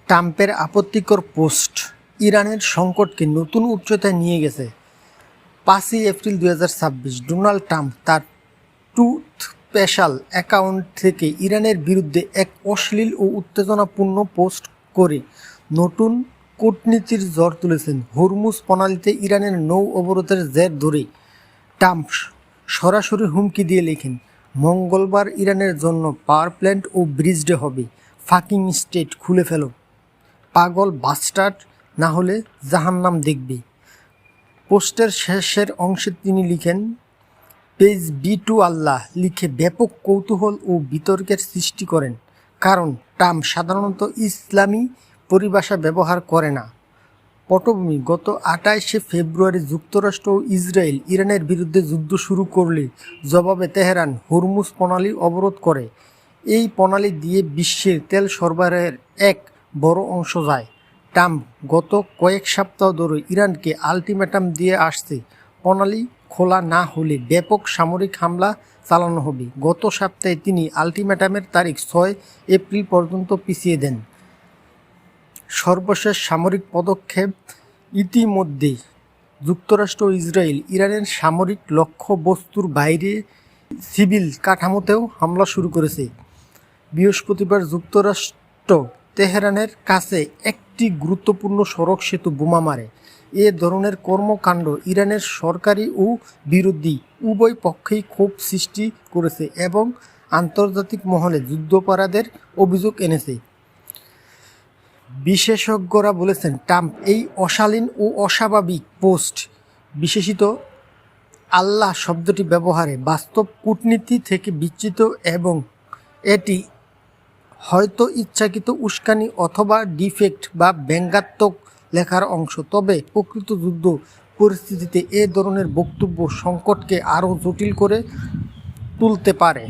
ট্রাম্পের আপত্তিকর পোস্ট ইরানের সংকটকে নতুন উচ্চতায় নিয়ে গেছে। 5ই এপ্রিল 2026 ডোনাল্ড ট্রাম্প তার ট্রুথ সোশ্যাল অ্যাকাউন্ট থেকে ইরানের বিরুদ্ধে এক অশ্লীল ও উত্তেজনাপূর্ণ পোস্ট করে নতুন কূটনীতির ঝড় তুলেছেন। হরমুজ প্রণালীতে ইরানের নৌ অবরোধের জের ধরে ট্রাম্প সরাসরি হুমকি দিয়ে লেখেন, মঙ্গলবার ইরানের জন্য পাওয়ার প্ল্যান্ট ও ব্রিজ ডে হবে, ফাকিং স্টেট খুলে ফেলো, পাগল বাস্টার্ড, না হলে জাহান্নাম দেখবে। পোস্টের শেষের অংশে তিনি লিখেন, পেজ বি টু আল্লাহ লিখে ব্যাপক কৌতূহল ও বিতর্কের সৃষ্টি করেন, কারণ ট্রাম্প সাধারণত ইসলামী পরিভাষা ব্যবহার করে না। পটভূমি: গত 28শে ফেব্রুয়ারি যুক্তরাষ্ট্র ও ইসরায়েল ইরানের বিরুদ্ধে যুদ্ধ শুরু করলে জবাবে তেহরান হরমুজ প্রণালী অবরোধ করে। এই প্রণালী দিয়ে বিশ্বের তেল সরবরাহের এক বড় অংশ যায়। ট্রাম্প গত কয়েক সপ্তাহ ধরে ইরানকে আলটিমেটাম দিয়ে আসছে, প্রণালী খোলা না হলে ব্যাপক সামরিক হামলা চালানো হবে। গত সপ্তাহে তিনি আলটিমেটামের তারিখ 6 এপ্রিল পর্যন্ত পিছিয়ে দেন। সর্বশেষ সামরিক পদক্ষেপ: ইতিমধ্যে যুক্তরাষ্ট্র ও ইসরায়েল ইরানের সামরিক লক্ষ্যবস্তুর বাইরে সিভিল কাঠামোতেও হামলা শুরু করেছে। বৃহস্পতিবার যুক্তরাষ্ট্র তেহরানের কাছে একটি গুরুত্বপূর্ণ সড়ক সেতু বোমা মারে। এ ধরনের কর্মকাণ্ড ইরানের সরকারি ও বিরোধী উভয় পক্ষেই ক্ষোভ সৃষ্টি করেছে এবং আন্তর্জাতিক মহলে যুদ্ধাপরাধের অভিযোগ এনেছে। বিশেষজ্ঞরা বলেছেন, ট্রাম্প এই অশালীন ও অস্বাভাবিক পোস্ট, বিশেষত আল্লাহ শব্দটি ব্যবহারে, বাস্তব কূটনীতি থেকে বিচ্যুত এবং এটি হয়তো ইচ্ছাকৃত উস্কানি অথবা ডিফেক্ট বা ব্যঙ্গাত্মক লেখার অংশ। তবে প্রকৃত যুদ্ধ পরিস্থিতিতে এ ধরনের বক্তব্য সংকটকে আরও জটিল করে তুলতে পারে।